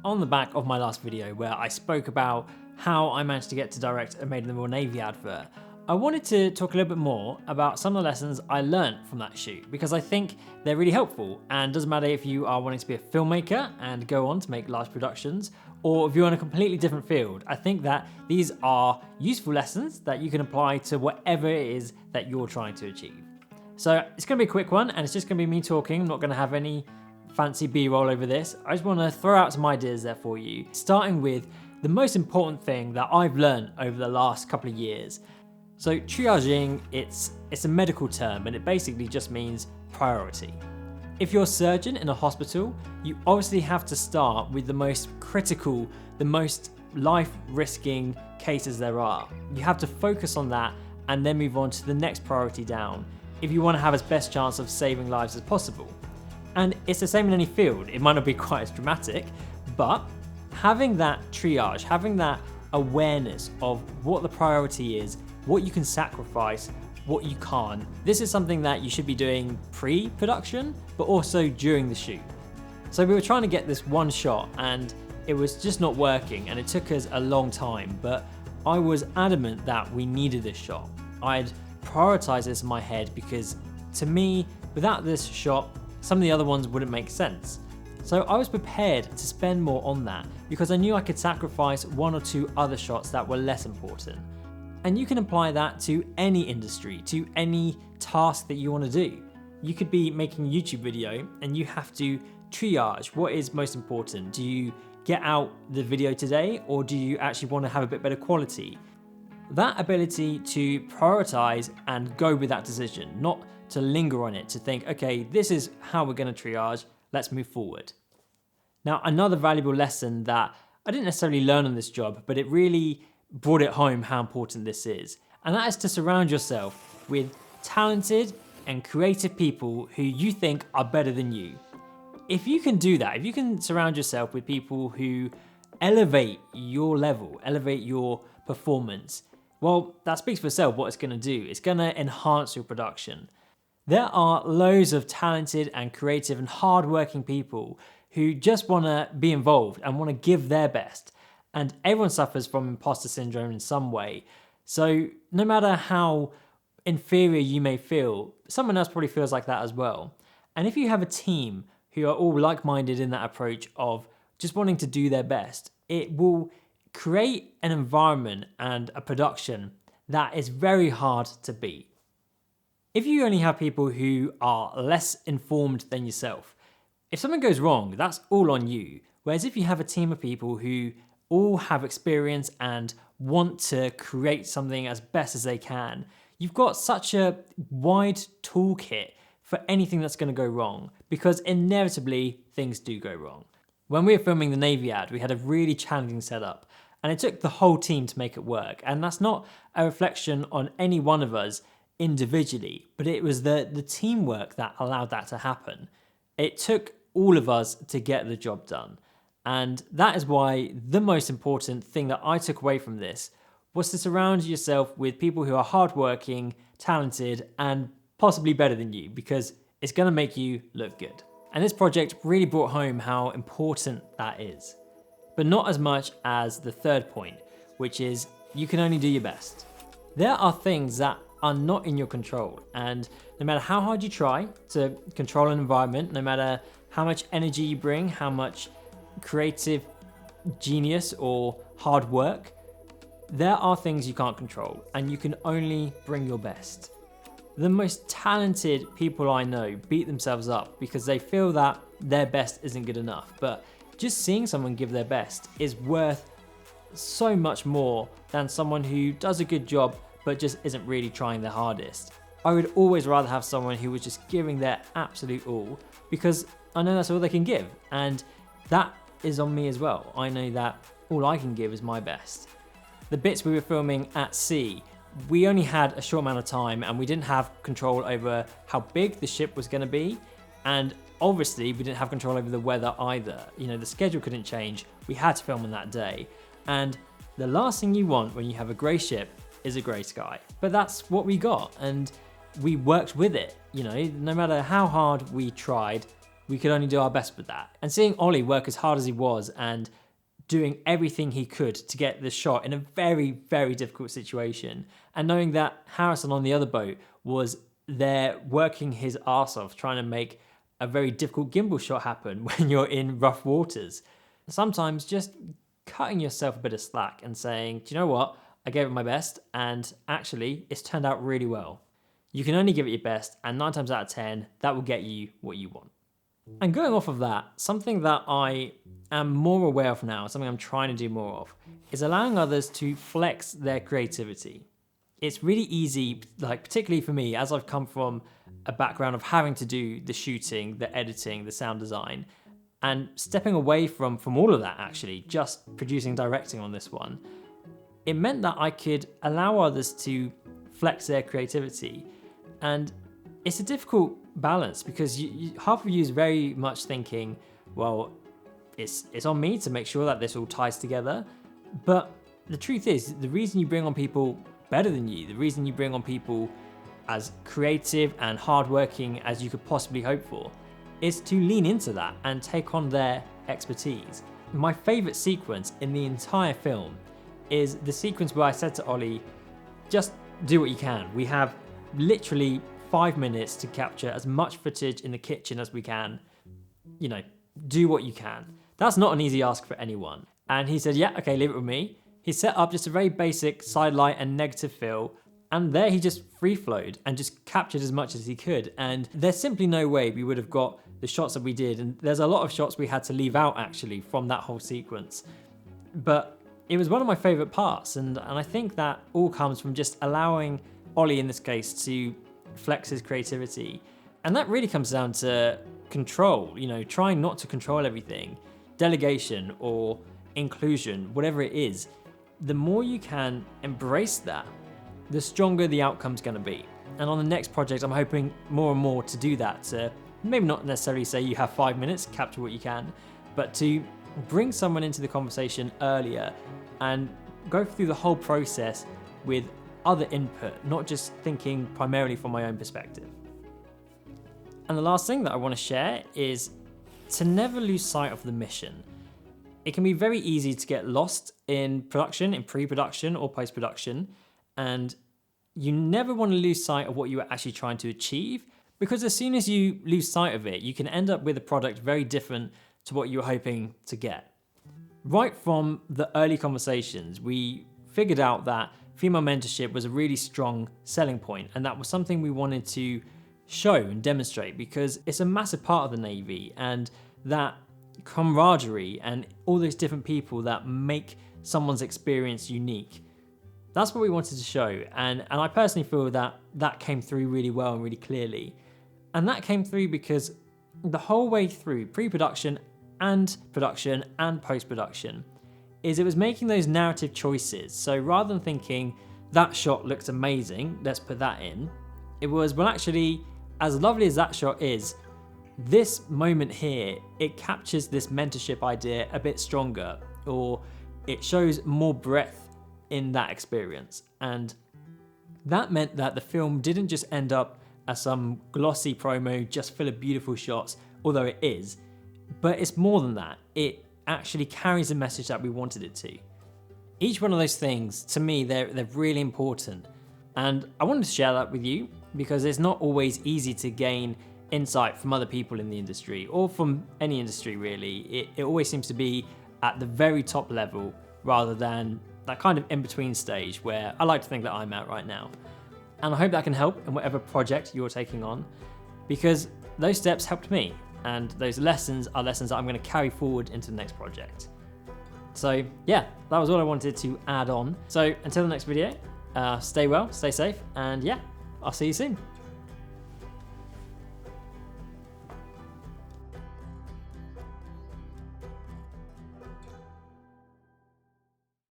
On the back of my last video where I spoke about how I managed to get to direct a Made in the Royal Navy advert, I wanted to talk a little bit more about some of the lessons I learned from that shoot because I think they're really helpful, and doesn't matter if you are wanting to be a filmmaker and go on to make large productions, or if you're in a completely different field. I think that these are useful lessons that you can apply to whatever it is that you're trying to achieve. So it's going to be a quick one, and it's just going to be me talking. I'm not going to have any fancy B-roll over this. I just want to throw out some ideas there for you, starting with the most important thing that I've learned over the last couple of years. So triaging, it's a medical term, and it basically just means priority. If you're a surgeon in a hospital, you obviously have to start with the most critical, the most life-risking cases there are. You have to focus on that and then move on to the next priority down if you want to have as best chance of saving lives as possible. And it's the same in any field. It might not be quite as dramatic, but having that triage, having that awareness of what the priority is, what you can sacrifice, what you can't. This is something that you should be doing pre-production, but also during the shoot. So we were trying to get this one shot and it was just not working, and it took us a long time, but I was adamant that we needed this shot. I'd prioritized this in my head because to me, without this shot, some of the other ones wouldn't make sense. So I was prepared to spend more on that because I knew I could sacrifice one or two other shots that were less important. And you can apply that to any industry, to any task that you want to do. You could be making a YouTube video and you have to triage what is most important. Do you get out the video today, or do you actually want to have a bit better quality? That ability to prioritize and go with that decision, not to linger on it, to think, okay, this is how we're going to triage, let's move forward. Now, another valuable lesson that I didn't necessarily learn on this job, but it really brought it home how important this is, and that is to surround yourself with talented and creative people who you think are better than you. If you can do that, if you can surround yourself with people who elevate your level, elevate your performance, well, that speaks for itself what it's going to do. It's going to enhance your production. There are loads of talented and creative and hardworking people who just want to be involved and want to give their best. And everyone suffers from imposter syndrome in some way. So no matter how inferior you may feel, someone else probably feels like that as well. And if you have a team who are all like-minded in that approach of just wanting to do their best, it will create an environment and a production that is very hard to beat. If you only have people who are less informed than yourself, if something goes wrong, that's all on you. Whereas if you have a team of people who all have experience and want to create something as best as they can, you've got such a wide toolkit for anything that's going to go wrong, because inevitably things do go wrong. When we were filming the Navy ad, we had a really challenging setup, and it took the whole team to make it work. And that's not a reflection on any one of us individually, but it was the teamwork that allowed that to happen. It took all of us to get the job done. And that is why the most important thing that I took away from this was to surround yourself with people who are hardworking, talented, and possibly better than you, because it's going to make you look good. And this project really brought home how important that is. But not as much as the third point, which is you can only do your best. There are things that are not in your control, and no matter how hard you try to control an environment, no matter how much energy you bring, how much creative genius or hard work, there are things you can't control, and you can only bring your best. The most talented people I know beat themselves up because they feel that their best isn't good enough, but just seeing someone give their best is worth so much more than someone who does a good job but just isn't really trying their hardest. I would always rather have someone who was just giving their absolute all, because I know that's all they can give, and that is on me as well. I know that all I can give is my best. The bits we were filming at sea, we only had a short amount of time and we didn't have control over how big the ship was going to be, and obviously we didn't have control over the weather either. You know, the schedule couldn't change. We had to film on that day, and the last thing you want when you have a grey ship is a grey sky. But that's what we got, and we worked with it. You know, no matter how hard we tried, we could only do our best with that. And seeing Ollie work as hard as he was and doing everything he could to get the shot in a very, very difficult situation, and knowing that Harrison on the other boat was there working his arse off trying to make a very difficult gimbal shot happen when you're in rough waters. Sometimes just cutting yourself a bit of slack and saying, do you know what? I gave it my best and actually it's turned out really well. You can only give it your best, and 9 times out of 10, that will get you what you want. And going off of that, something that I am more aware of now, something I'm trying to do more of, is allowing others to flex their creativity. It's really easy, like particularly for me, as I've come from a background of having to do the shooting, the editing, the sound design, and stepping away from all of that actually, just producing, directing on this one, it meant that I could allow others to flex their creativity. And it's a difficult balance because half of you is very much thinking, well, it's on me to make sure that this all ties together. But the truth is, the reason you bring on people better than you, the reason you bring on people as creative and hardworking as you could possibly hope for, is to lean into that and take on their expertise. My favorite sequence in the entire film is the sequence where I said to Ollie, just do what you can. We have literally 5 minutes to capture as much footage in the kitchen as we can. You know, do what you can. That's not an easy ask for anyone. And he said, yeah, okay, leave it with me. He set up just a very basic side light and negative fill, and there he just free flowed and just captured as much as he could. And there's simply no way we would have got the shots that we did. And there's a lot of shots we had to leave out actually from that whole sequence. But it was one of my favorite parts. And I think that all comes from just allowing Ollie in this case to flex his creativity. And that really comes down to control, you know, trying not to control everything, delegation or inclusion, whatever it is. The more you can embrace that, the stronger the outcome's going to be. And on the next project, I'm hoping more and more to do that, to maybe not necessarily say you have 5 minutes, capture what you can, but to bring someone into the conversation earlier and go through the whole process with other input, not just thinking primarily from my own perspective. And the last thing that I want to share is to never lose sight of the mission. It can be very easy to get lost in production, in pre-production or post-production, and you never want to lose sight of what you are actually trying to achieve, because as soon as you lose sight of it, you can end up with a product very different to what you were hoping to get. Right from the early conversations, we figured out that female mentorship was a really strong selling point, and that was something we wanted to show and demonstrate because it's a massive part of the Navy, and that camaraderie and all those different people that make someone's experience unique. That's what we wanted to show, and I personally feel that that came through really well and really clearly. And that came through because the whole way through pre-production and production and post-production is it was making those narrative choices. So rather than thinking that shot looks amazing, let's put that in, it was, well, actually, as lovely as that shot is, this moment here, it captures this mentorship idea a bit stronger, or it shows more breadth in that experience. And that meant that the film didn't just end up as some glossy promo just full of beautiful shots, although it is, but it's more than that. It actually carries the message that we wanted it to. Each one of those things, to me, they're really important. And I wanted to share that with you because it's not always easy to gain insight from other people in the industry or from any industry really. It always seems to be at the very top level rather than that kind of in-between stage where I like to think that I'm at right now. And I hope that can help in whatever project you're taking on, because those steps helped me, and those lessons are lessons that I'm going to carry forward into the next project. So yeah, that was all I wanted to add on. So until the next video, stay well, stay safe, and yeah, I'll see you soon.